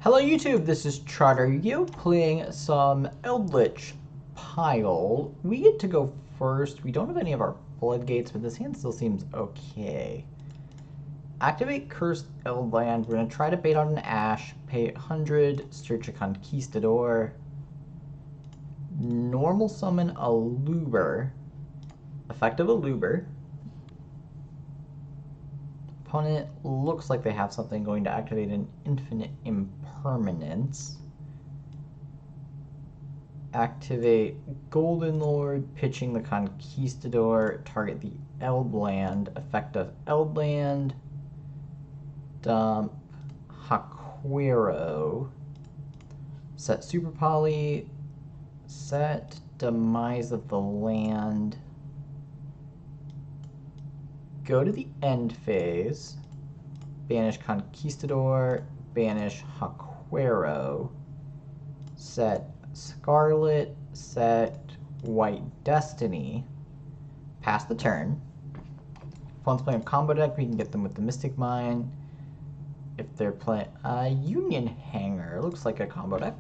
Hello YouTube, this is ChardarYGO playing some Eldlich pile. We get to go first. We don't have any of our blood gates, but this hand still seems okay. Activate Cursed Eldland. We're going to try to bait on an Ash, pay 100, search a Conquistador. Normal summon a Luber. Effective a Luber. Opponent looks like they have something going to activate an Infinite Impermanence. Activate Golden Lord, pitching the Conquistador, target the Eldland, effect of Eldland, dump Haquero, set Super Poly, set Demise of the Land, go to the end phase, banish Conquistador, banish Haquero, set Scarlet, set White Destiny, pass the turn. If one's playing a combo deck, we can get them with the Mystic Mine. If they're playing a Union Hanger, looks like a combo deck.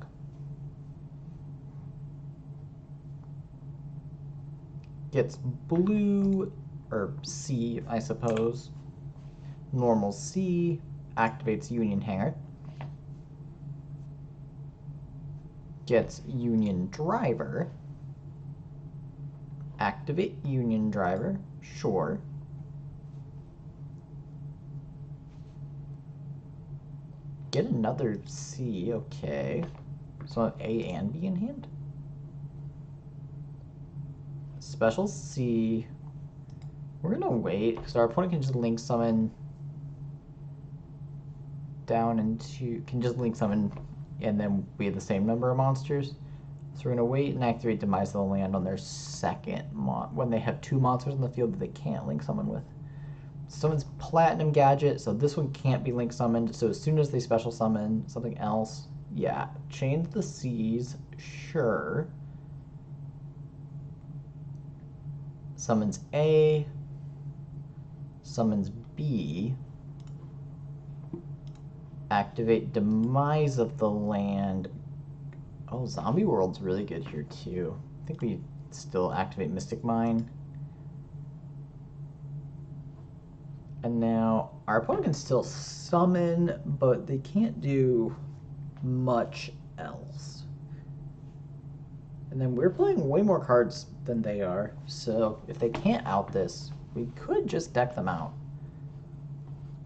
Gets blue, or C, I suppose. Normal C, activates Union Hanger. Gets Union Driver. Activate Union Driver, sure. Get another C, okay. So I have A and B in hand. Special C. We're gonna wait, because our opponent can just link summon down into, can just link summon, and then we have the same number of monsters. So we're gonna wait and activate Demise of the Land on their second when they have two monsters in the field that they can't link summon with. Summons Platinum Gadget, so this one can't be link summoned. So as soon as they special summon something else, yeah, change the C's, sure. Summons A, summons B, activate Demise of the Land. Oh, Zombie World's really good here too. I think we still activate Mystic Mine. And now our opponent can still summon, but they can't do much else. And then we're playing way more cards than they are, so if they can't out this, we could just deck them out.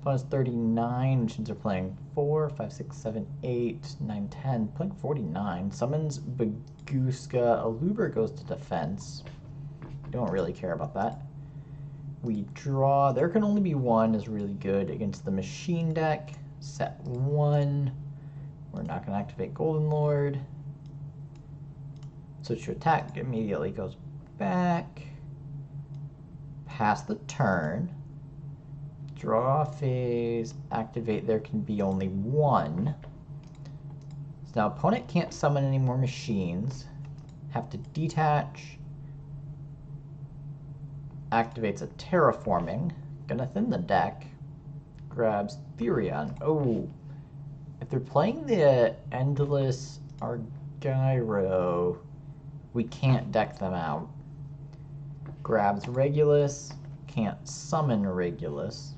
Opponent's 39, which means they're playing 4, 5, 6, 7, 8, 9, 10, playing 49. Summons Baguska, a Luber goes to defense. Don't really care about that. We draw, there can only be one is really good against the machine deck. Set 1. We're not going to activate Golden Lord. Switch to attack, immediately goes back. Pass the turn. Draw phase, activate, there can be only one. So now opponent can't summon any more machines. Have to detach. Activates a terraforming. Gonna thin the deck. Grabs Therion. Oh, if they're playing the Endless YGO, we can't deck them out. Grabs Regulus. Can't summon Regulus.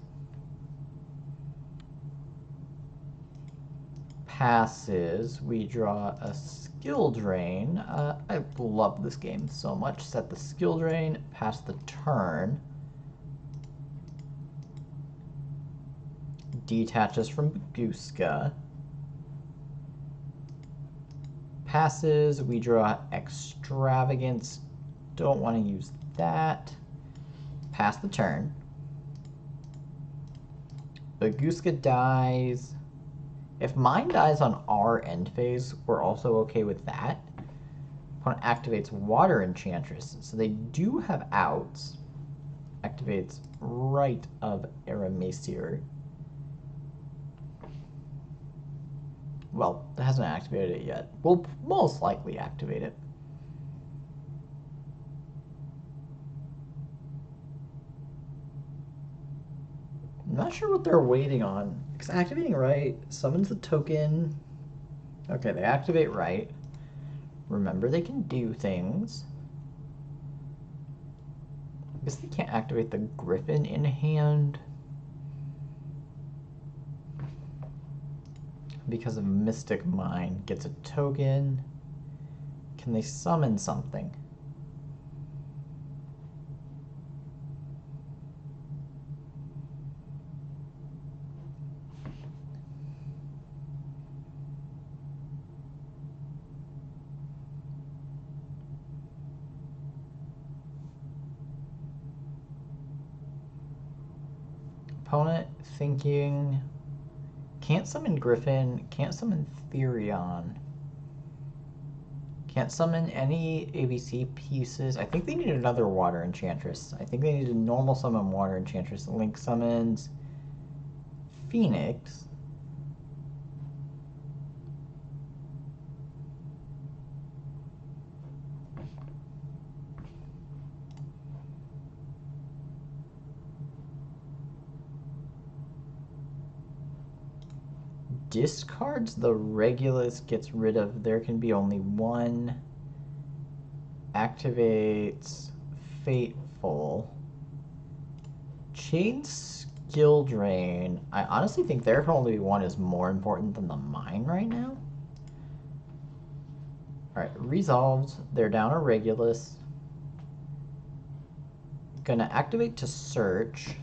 Passes. We draw a skill drain. I love this game so much. Set the skill drain, pass the turn. Detaches from Baguska. Passes. We draw Extravagance. Don't want to use that. Pass the turn. Baguska dies. If mine dies on our end phase, we're also okay with that. Opponent activates Water Enchantress, so they do have outs. Activates Rite of Aramesir. Well, it hasn't activated it yet. We'll most likely activate it. I'm not sure what they're waiting on, because activating Rite summons the token, Okay, they activate right. Remember, they can do things. I guess they can't activate the Griffin in hand because of Mystic Mind. Gets a token. Can they summon something? Opponent thinking, can't summon Griffin, can't summon Therion, can't summon any ABC pieces. I think they need another Water Enchantress. I think they need a normal summon Water Enchantress. Link summons Phoenix. Discards the Regulus, gets rid of, there can be only one. Activates Fateful. Chain Skill Drain. I honestly think there can only be one is more important than the mine right now. Alright, resolved. They're down a Regulus. Gonna activate to search.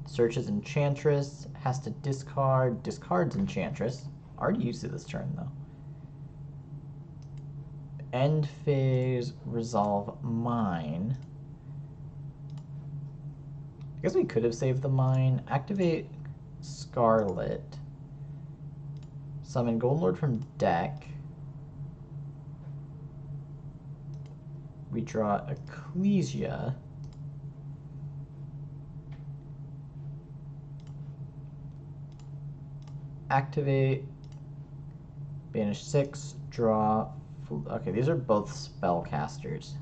Searches Enchantress. Has to discard. Discards Enchantress. Already used it this turn, though. End phase. Resolve mine. I guess we could have saved the mine. Activate Scarlet. Summon Golden Lord from deck. We draw Ecclesia. Activate. Banish 6. Draw. Okay, these are both spellcasters.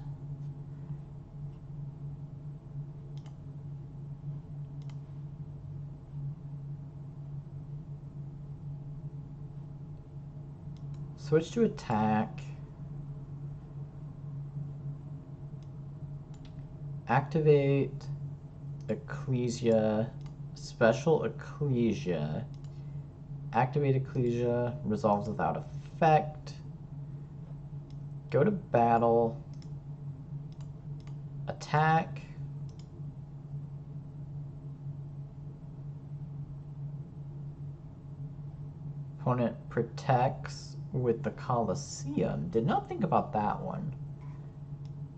Switch to attack. Activate Ecclesia. Special Ecclesia. Activate Ecclesia. Resolves without effect. Go to battle. Attack. Opponent protects with the Colosseum. Did not think about that one.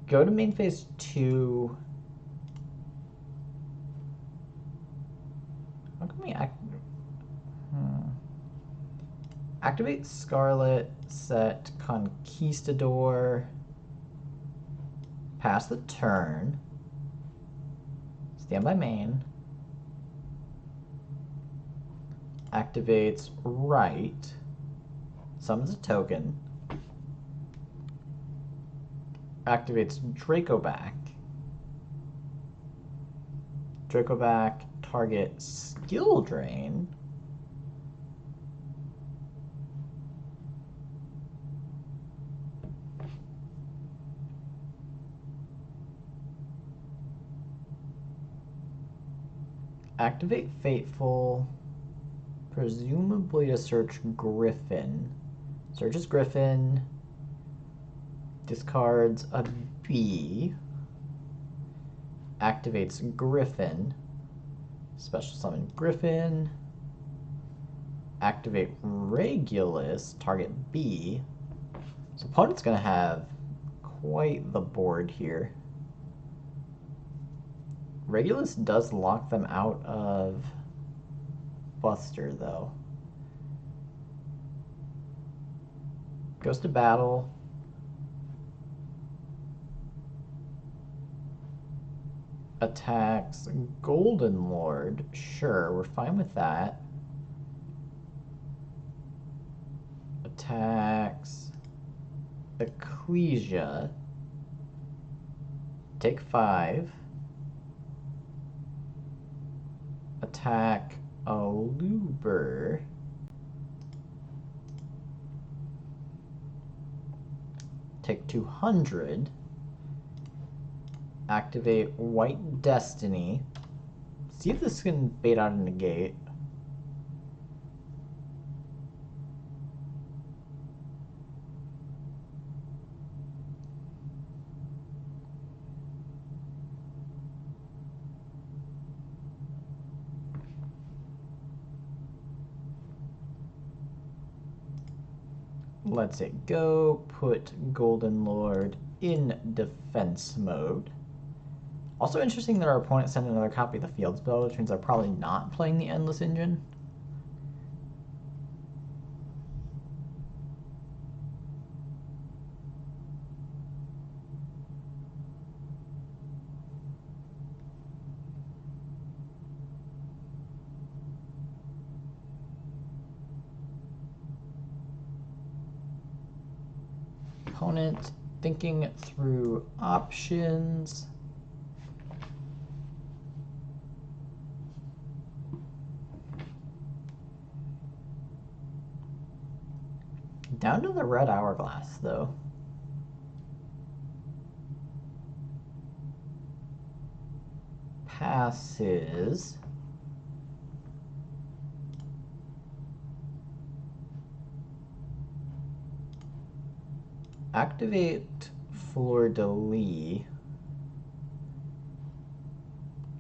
Go to main phase 2. How can we activate Scarlet, set Conquistador, pass the turn, stand by main, activates right, summons a token, activates Dracoback. Dracoback, target skill drain. Activate Fateful, presumably to search Griffin. Searches Griffin, discards a B, activates Griffin, special summon Griffin, activate Regulus, target B. So opponent's going to have quite the board here. Regulus does lock them out of Buster, though. Goes to battle. Attacks Golden Lord. Sure, we're fine with that. Attacks Ecclesia. Take 5. Attack Aluber. take 200, activate White Destiny, see if this can bait out a negate. Let's it go, put Golden Lord in defense mode. Also interesting that our opponent sent another copy of the field spell, which means they're probably not playing the Endless Engine. Opponent thinking through options. Down to the red hourglass, though. Passes. Activate Fleur-de-Lis.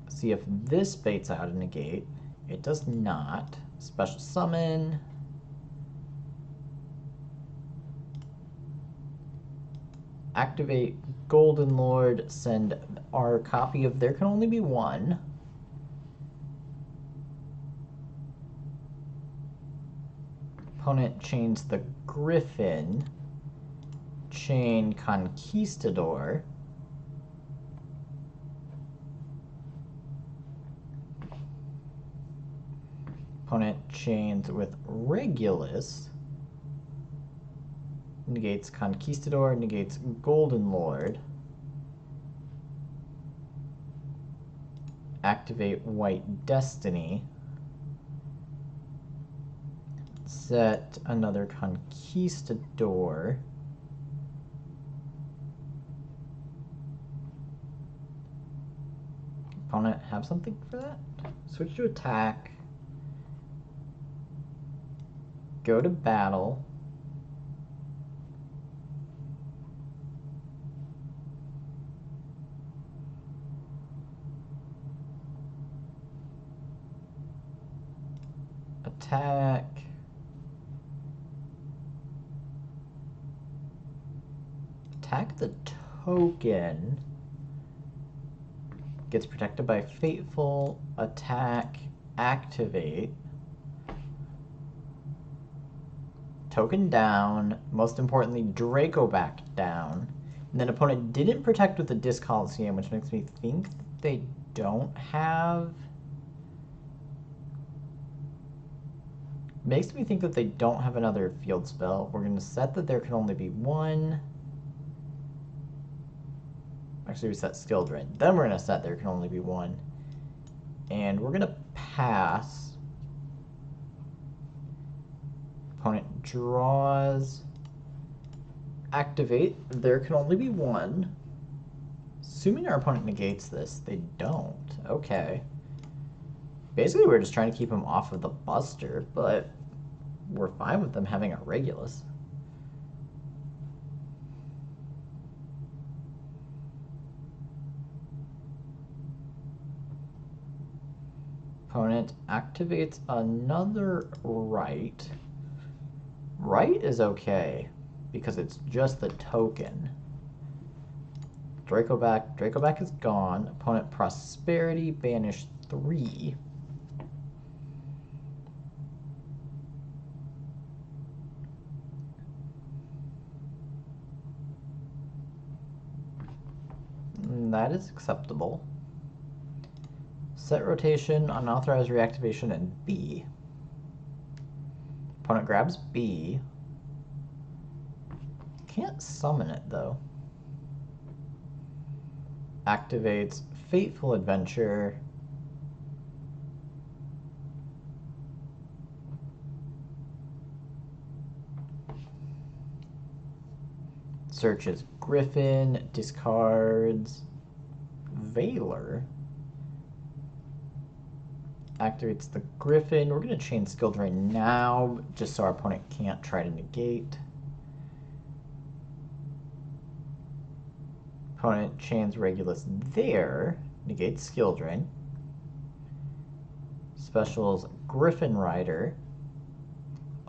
See if this baits out a negate. It does not. Special summon. Activate Golden Lord. Send our copy of There Can Only Be One. Opponent chains the Griffin. Chain Conquistador. Opponent chains with Regulus. Negates Conquistador, negates Golden Lord. Activate White Destiny. Set another Conquistador. Opponent have something for that? Switch to attack. Go to battle. Attack. Attack the token. Gets protected by Fateful. Attack. Activate. Token down. Most importantly, Draco back down. And then opponent didn't protect with the Disc Coliseum, which makes me think that they don't have... Makes me think that they don't have another field spell. We're going to set that there can only be one. Actually, we set Skill Drain. Then we're going to set there can only be one. And we're going to pass. Opponent draws. Activate. There can only be one. Assuming our opponent negates this, they don't. Okay. Basically, we're just trying to keep him off of the Buster, but we're fine with them having a Regulus. Opponent activates another right. Right is okay, because it's just the token. Dracoback is gone. Opponent Prosperity, banish 3. That is acceptable. Set rotation, unauthorized reactivation, and B. Opponent grabs B. Can't summon it, though. Activates Fateful Adventure. searches Griffin, discards Valor. Activates the Griffin. We're going to chain Skill Drain now, just so our opponent can't try to negate. Opponent chains Regulus there, negates Skill Drain. Specials Griffin Rider.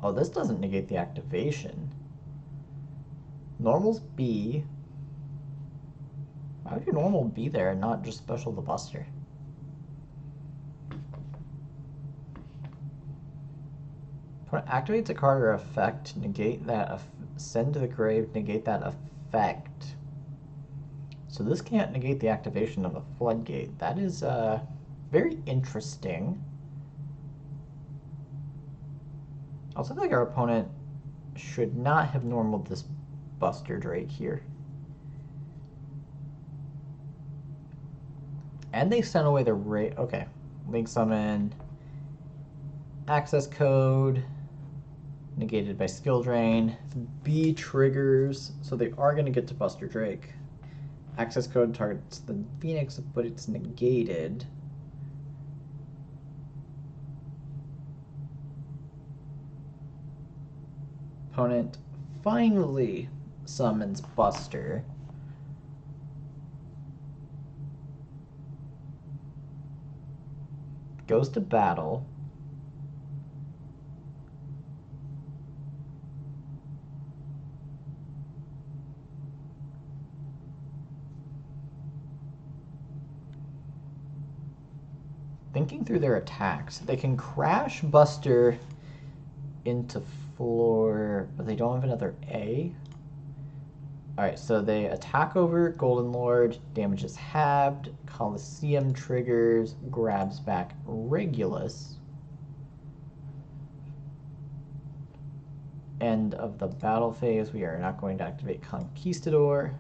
Oh, this doesn't negate the activation. Normals B. Why would your normal be there and not just special the Buster? Opponent activates a card or effect, negate that, send to the grave, negate that effect. So this can't negate the activation of a floodgate. That is very interesting. I also think our opponent should not have normaled this Buster Drake here. And they sent away the okay. Link Summon. Access code. Negated by Skill Drain. B triggers. So they are going to get to Buster Drake. Access code targets the Phoenix, but it's negated. Opponent finally summons Buster. Goes to battle. Thinking through their attacks, they can crash Buster into floor, but they don't have another A. Alright, so they attack over Golden Lord, damage is halved, Coliseum triggers, grabs back Regulus. End of the battle phase, we are not going to activate Conquistador.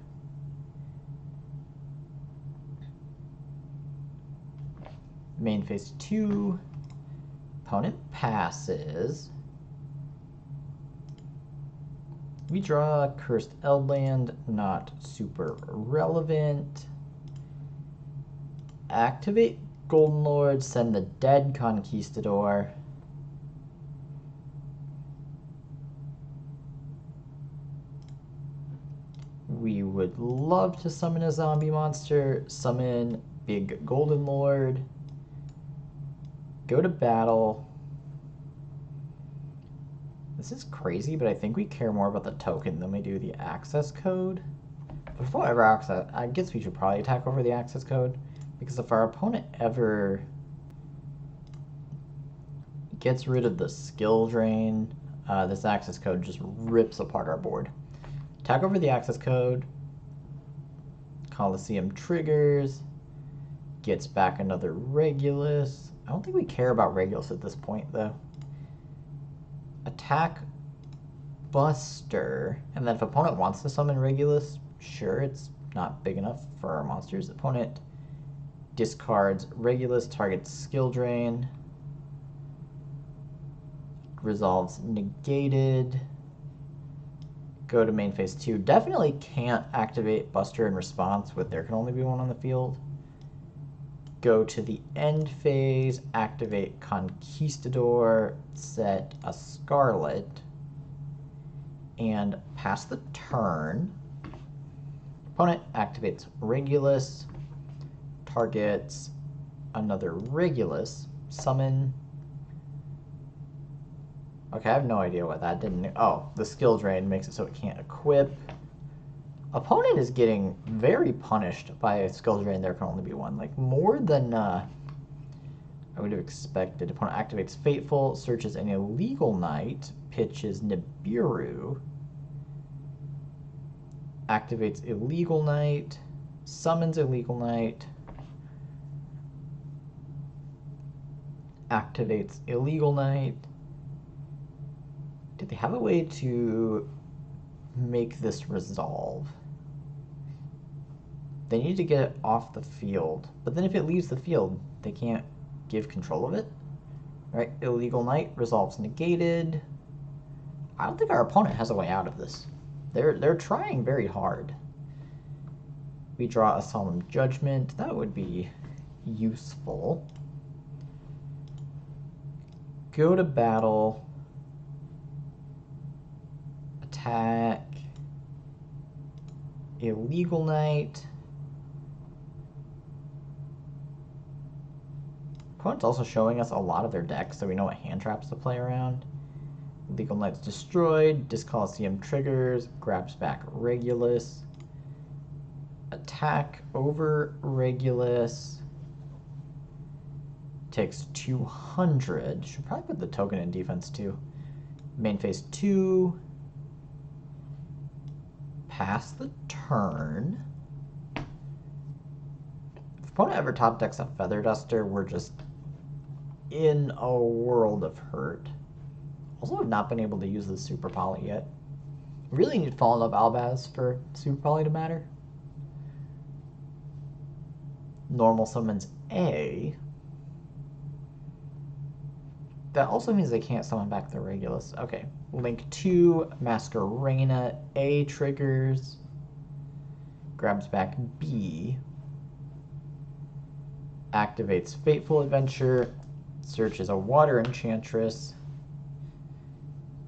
Main phase 2, opponent passes. We draw Cursed Eldland, not super relevant. Activate Golden Lord, send the dead Conquistador. We would love to summon a zombie monster, summon Big Golden Lord. Go to battle. This is crazy, but I think we care more about the token than we do the access code. Before ever access, I guess we should probably attack over the access code, because if our opponent ever gets rid of the skill drain, this access code just rips apart our board. Attack over the access code. Coliseum triggers. Gets back another Regulus. I don't think we care about Regulus at this point, though. Attack Buster. And then if opponent wants to summon Regulus, sure, it's not big enough for our monsters. Opponent discards Regulus, targets skill drain. Resolves negated. Go to main phase 2. Definitely can't activate Buster in response with there can only be one on the field. Go to the end phase, activate Conquistador, set a Scarlet, and pass the turn. Opponent activates Regulus, targets another Regulus, summon. Okay, I have no idea what that didn't. Oh, the skill drain makes it so it can't equip. Opponent is getting very punished by a skill drain. There can only be one, like more than I would have expected. Opponent activates Fateful, searches an illegal knight, pitches Nibiru, activates illegal knight, summons illegal knight, activates illegal knight. Did they have a way to make this resolve? They need to get it off the field. But then if it leaves the field, they can't give control of it. All right, illegal knight, resolves negated. I don't think our opponent has a way out of this. They're trying very hard. We draw a Solemn Judgment. That would be useful. Go to battle. Attack. Illegal Knight. Opponent's also showing us a lot of their decks, so we know what hand traps to play around. Illegal Knight's destroyed. Discoliseum triggers. Grabs back Regulus. Attack over Regulus. Takes 200. Should probably put the token in defense too. Main phase 2. Pass the turn. If opponent ever top decks a Feather Duster, we're just in a world of hurt. Also have not been able to use the Super Poly yet. Really need Fallen of Albaz for Super Poly to matter. Normal summons A. That also means they can't summon back the Regulus. Okay. Link 2, Masquerena, A triggers. Grabs back B. Activates Fateful Adventure. Searches a Water Enchantress.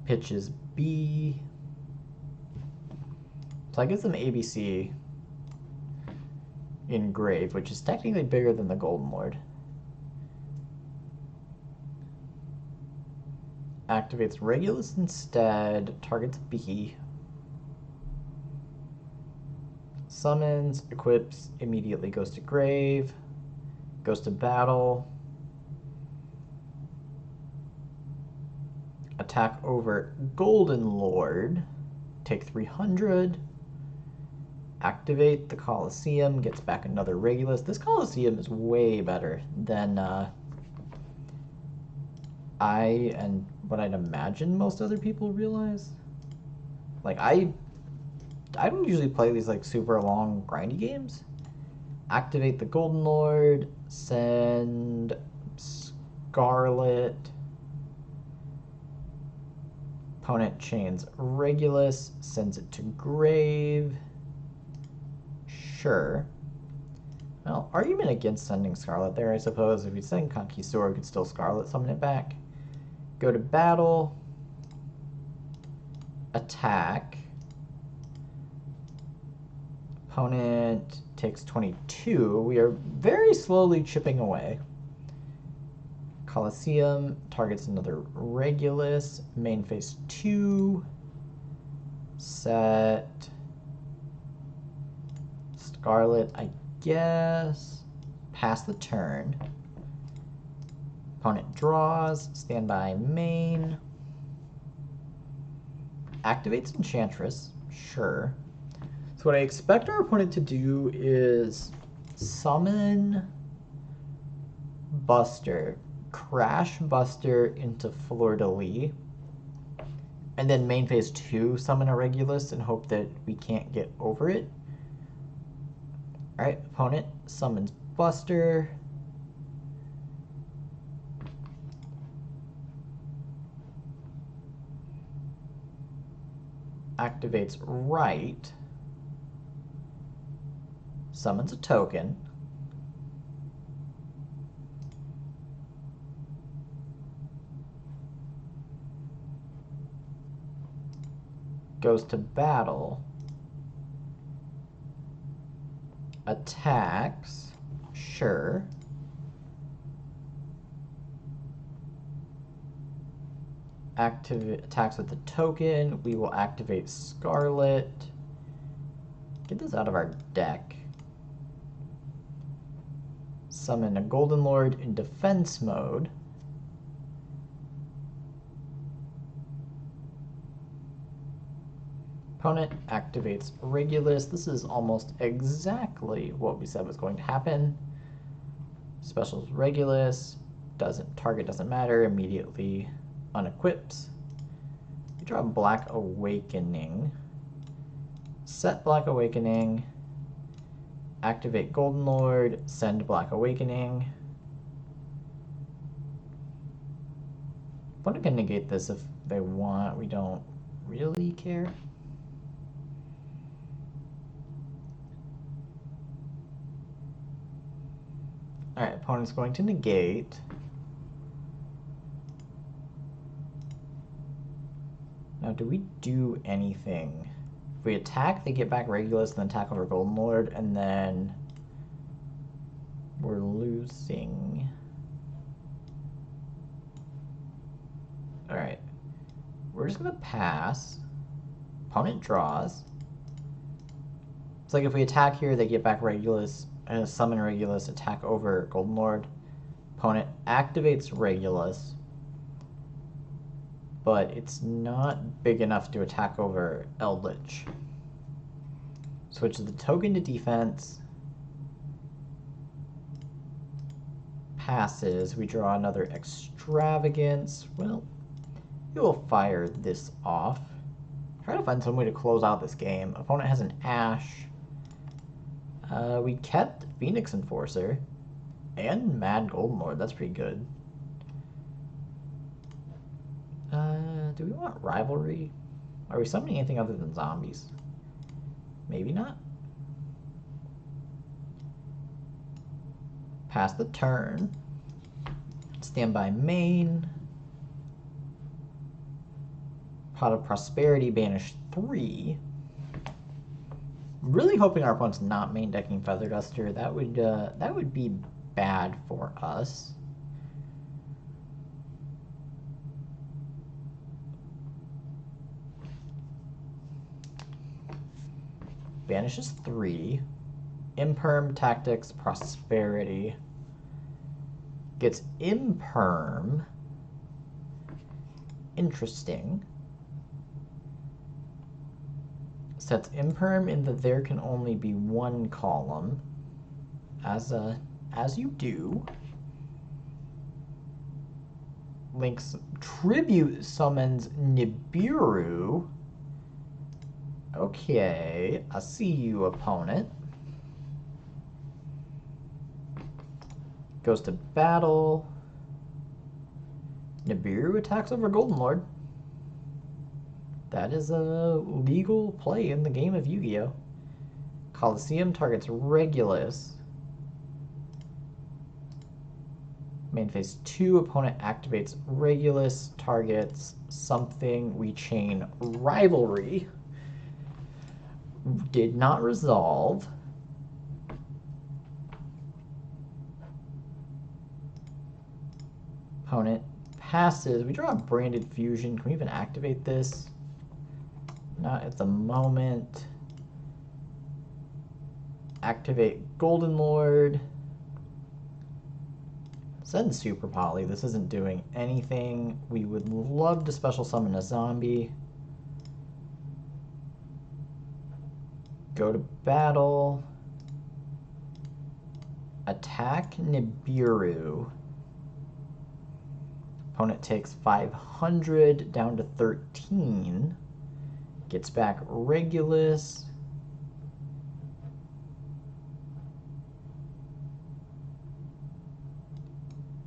Pitches B. So I give them ABC in Grave, which is technically bigger than the Golden Lord. Activates Regulus instead, targets B. Summons, equips, immediately goes to Grave, goes to battle. Attack over Golden Lord, take 300. Activate the Colosseum, gets back another Regulus. This Colosseum is way better than I and what I'd imagine most other people realize. Like, I don't usually play these like super long grindy games. Activate the Golden Lord, send Scarlet. Opponent chains Regulus, sends it to Grave. Sure. Well, argument against sending Scarlet there, I suppose. If we send Conquistador, we could still Scarlet summon it back. Go to battle. Attack. Opponent takes 22. We are very slowly chipping away. Colosseum targets another Regulus. Main phase 2. Set. Scarlet, I guess. Pass the turn. Opponent draws. Standby main. Activates Enchantress. Sure. So what I expect our opponent to do is summon Buster, crash Buster into Fleur-de-Lis, and then main phase 2 summon a Regulus and hope that we can't get over it. Alright, opponent summons Buster. Activates right. Summons a token. Goes to battle. Attacks. Sure. Attacks with the token. We will activate Scarlet. Get this out of our deck. Summon a Golden Lord in defense mode. Opponent activates Regulus. This is almost exactly what we said was going to happen. Specials Regulus. Target doesn't matter. Immediately unequips. We draw Black Awakening. Set Black Awakening. Activate Golden Lord. Send Black Awakening. Opponent can negate this if they want. We don't really care. Alright, opponent's going to negate. Now, do we do anything? If we attack, they get back Regulus, then attack over Golden Lord, and then we're losing. Alright. We're just going to pass. Opponent draws. It's like if we attack here, they get back Regulus, and summon Regulus, attack over Golden Lord. Opponent activates Regulus, but it's not big enough to attack over Eldlich. Switch the token to defense. Passes. We draw another Extravagance. Well, we will fire this off. Try to find some way to close out this game. Opponent has an Ash. We kept Phoenix Enforcer and Mad Golden Lord. That's pretty good. Do we want Rivalry? Are we summoning anything other than zombies? Maybe not. Pass the turn. Standby main. Pot of Prosperity, banish 3. I'm really hoping our opponent's not main decking Feather Duster. That would be bad for us. Banishes 3. Imperm, Tactics, Prosperity. Gets Imperm. Interesting. Sets Imperm in the there can only be one column. As you do. Links Tribute summons Nibiru. Okay, I see you, opponent. Goes to battle. Nibiru attacks over Golden Lord. That is a legal play in the game of Yu-Gi-Oh! Coliseum targets Regulus. Main phase 2, opponent activates Regulus, targets something. We chain Rivalry. Did not resolve. Opponent passes. We draw a Branded Fusion. Can we even activate this? Not at the moment. Activate Golden Lord. Send Super Poly. This isn't doing anything. We would love to special summon a zombie. Go to battle. Attack Nibiru. Opponent takes 500 down to 13. Gets back Regulus.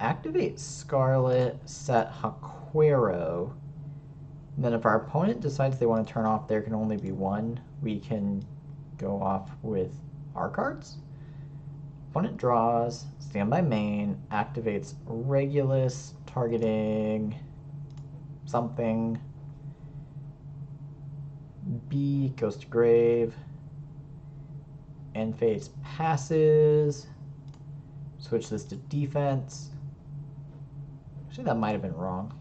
Activate Scarlet, set Haquero. And then if our opponent decides they want to turn off there can only be one, we can go off with our cards. Opponent draws, standby main, activates Regulus, targeting something. B goes to grave. End phase passes. Switch this to defense. Actually, that might have been wrong.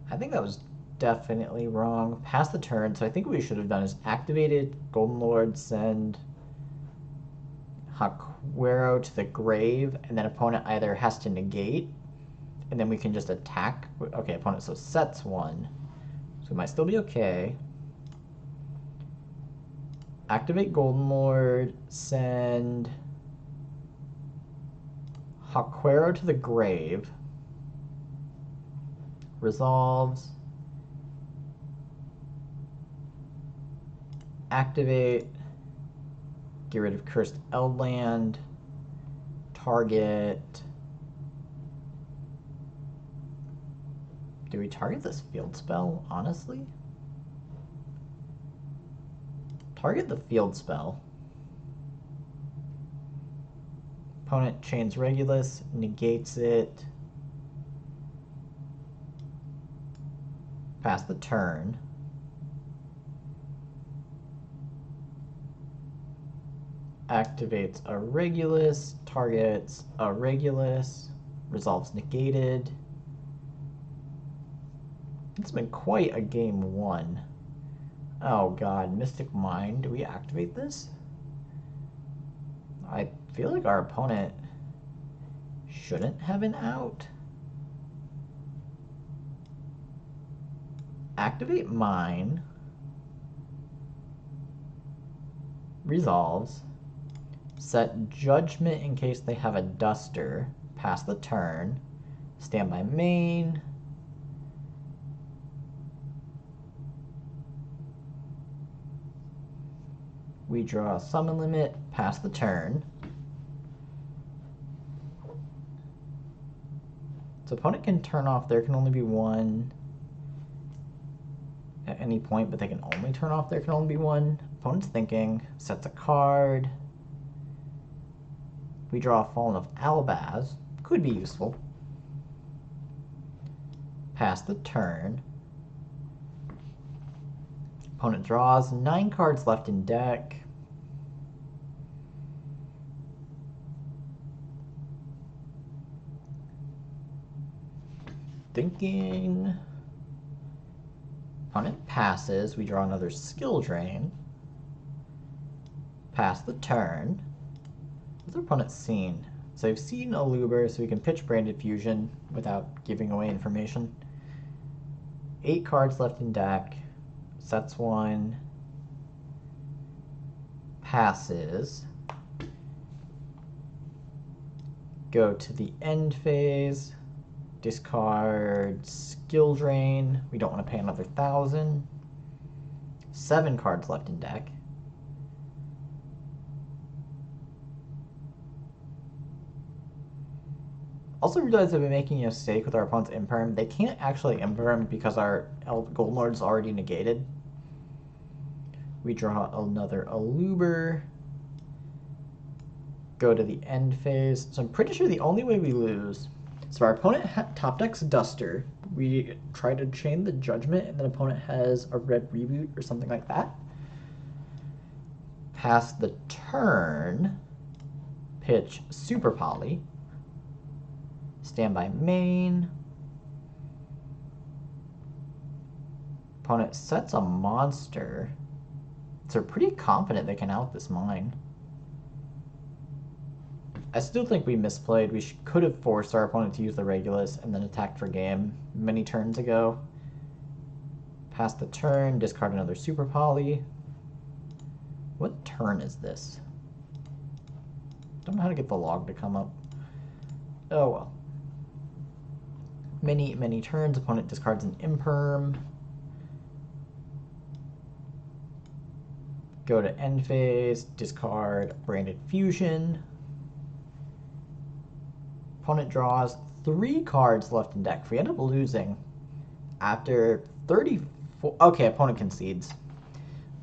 I think that was definitely wrong. Pass the turn, so I think what we should have done is activated Golden Lord, send Haquero to the grave, and then opponent either has to negate, and then we can just attack. Okay, opponent so sets 1. So we might still be okay. Activate Golden Lord, send Haquero to the grave. Resolves. Activate. Get rid of Cursed Eldland. Target. Do we target this field spell, honestly? Target the field spell. Opponent chains Regulus, negates it. Pass the turn. Activates a Regulus, targets a Regulus, resolves negated. It's been quite a game one. Oh god, Mystic Mind. Do we activate this? I feel like our opponent shouldn't have an out. Activate mine. Resolves. Set Judgment in case they have a Duster. Pass the turn. Stand by main. We draw a summon limit. Pass the turn. So opponent can turn off. There can only be one at any point, but they can only turn off. There can only be one. Opponent's thinking. Sets a card. We draw a Fallen of Albaz. Could be useful. Pass the turn. Opponent draws. 9 cards left in deck. Thinking. Opponent passes. We draw another skill drain. Pass the turn. What's our opponent seen? So I've seen Aluber, so we can pitch Branded Fusion without giving away information. 8 cards left in deck. Sets one. Passes. Go to the end phase. Discard Skill Drain. We don't want to pay another 1,000. 7 cards left in deck. Also realize I've been making a mistake with our opponent's Imperm. They can't actually Imperm because our Golden Lord's already negated. We draw another Aluber. Go to the end phase. So I'm pretty sure the only way we lose. So our opponent top decks Duster. We try to chain the Judgment, and then opponent has a red Reboot or something like that. Pass the turn. Pitch Super Poly. Stand by main. Opponent sets a monster. So they're pretty confident they can out this mine. I still think we misplayed. We could have forced our opponent to use the Regulus and then attacked for game many turns ago. Pass the turn, discard another Super Poly. What turn is this? Don't know how to get the log to come up. Oh well. Many turns. Opponent discards an Imperm. Go to end phase, discard Branded Fusion. Opponent draws 3 cards left in deck. If we end up losing after 34... Okay, opponent concedes.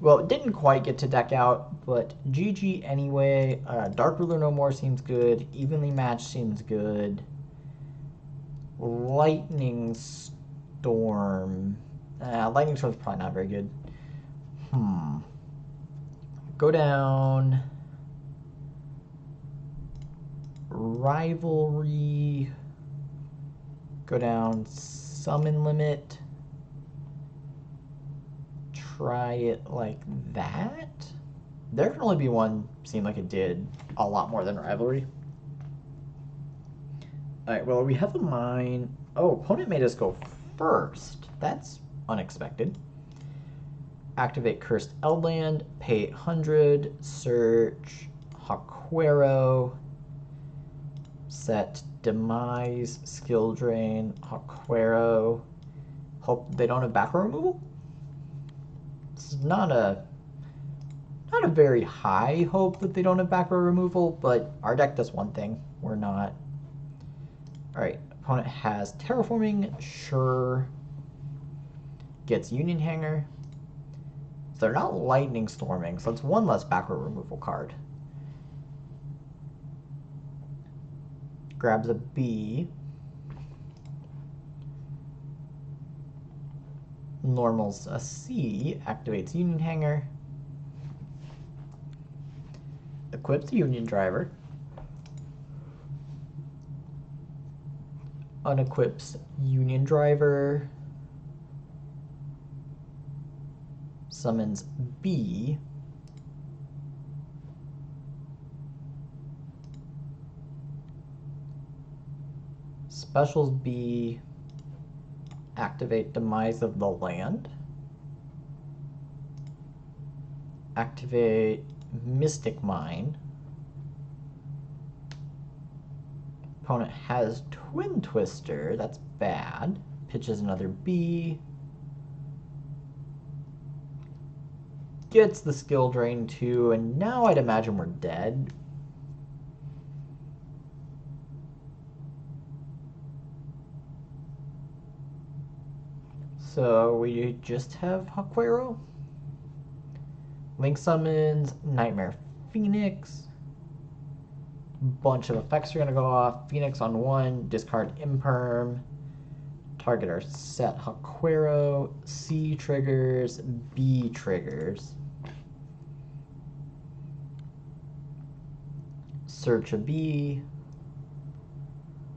Well, it didn't quite get to deck out, but GG anyway. Dark Ruler No More seems good. Evenly Matched seems good. Lightning Storm. Lightning Storm's probably not very good. Go down... Rivalry. Go down Summon Limit. Try it like that. There can only be one. Seemed like it did a lot more than Rivalry. Alright, well, we have a mine. Oh, opponent made us go first. That's unexpected. Activate Cursed Eldland. Pay 800. Search Haquero. Set Demise, Skill Drain, Haquero. Hope they don't have back row removal? It's not a very high hope that they don't have back row removal, but our deck does one thing. We're not. Alright, opponent has Terraforming, sure. Gets Union Hanger. So they're not Lightning Storming, so it's one less back row removal card. grabs a B. Normals a C, activates Union Hanger. Equips Union Driver. Unequips Union Driver. Summons B. Specials B. Activate Demise of the Land. Activate Mystic Mine. Opponent has Twin Twister. That's bad. Pitches another B. Gets the skill drain too, and now I'd imagine we're dead. So we just have Hakuero. Link summons Nightmare Phoenix. Bunch of effects are going to go off. Phoenix on 1, discard Imperm. Target our set Hakuero. C triggers, B triggers. Search a B.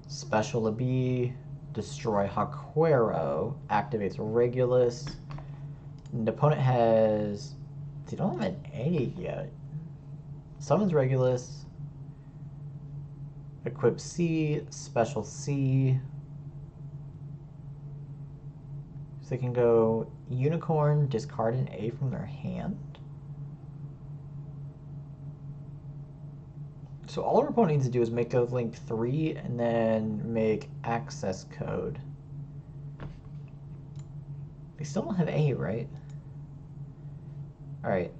Special a B. Destroy Hakuero. Activates Regulus. And the opponent has... They don't have an A yet. Summons Regulus. Equip C, Special C. So they can go Unicorn, discard an A from their hand. So all our opponent needs to do is make a link 3 and then make access code. They still don't have A, right? Alright.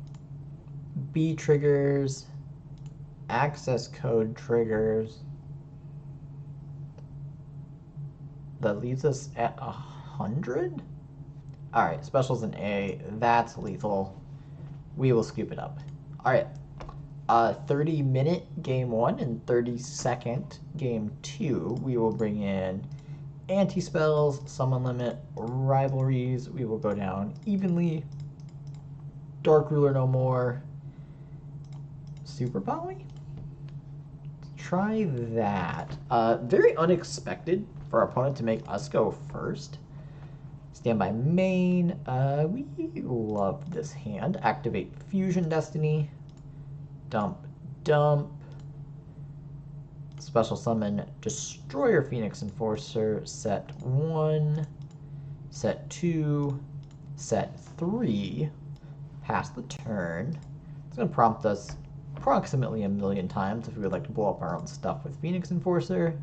B triggers. Access code triggers. That leaves us at 100? Alright, specials an A. That's lethal. We will scoop it up. Alright. 30-minute game 1 and 30-second game 2. We will bring in anti-spells, summon limit, rivalries. We will go down evenly. Dark Ruler no more. Super Poly? Try that. Very unexpected for our opponent to make us go first. Standby main. We love this hand. Activate Fusion Destiny. Dump, dump. Special summon Destroyer Phoenix Enforcer. Set 1. Set 2. Set 3. Pass the turn. It's going to prompt us approximately 1,000,000 times if we would like to blow up our own stuff with Phoenix Enforcer.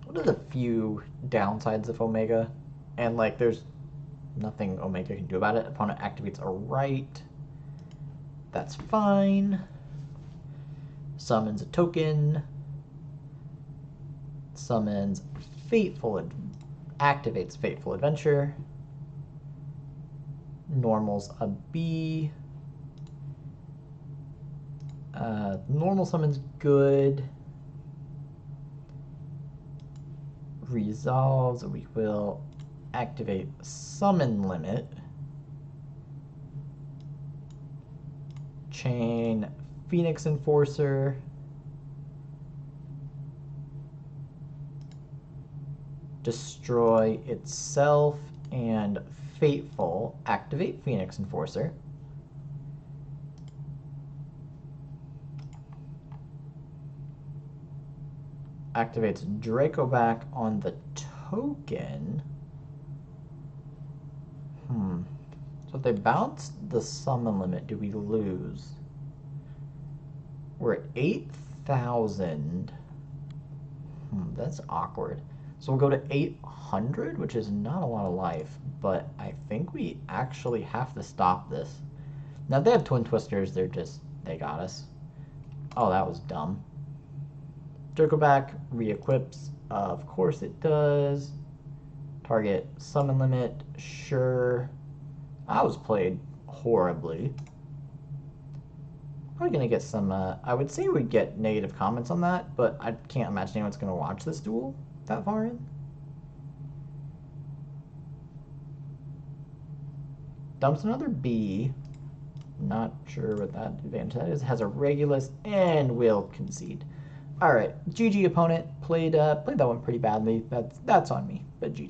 What are the few downsides of Omega? And, like, there's nothing Omega can do about it. Opponent activates a right. That's fine. Summons a token. Summons activates Fateful Adventure. Normals a B. Normal summons good. Resolves. We will activate Summon Limit. Chain Phoenix Enforcer. Destroy itself and Fateful. Activate Phoenix Enforcer. Activates Draco back on the token. So if they bounce the summon limit, do we lose? We're at 8,000. That's awkward. So we'll go to 800, which is not a lot of life, but I think we actually have to stop this. Now, if they have Twin Twisters, they got us. Oh, that was dumb. Draco back, re-equips. Of course it does. Target summon limit, sure. I was played horribly. Probably gonna get some. I would say we'd get negative comments on that, but I can't imagine anyone's gonna watch this duel that far in. Dumps another B. Not sure what that advantage that is. Has a Regulus and will concede. All right, GG opponent. Played that one pretty badly. That's on me, but GG.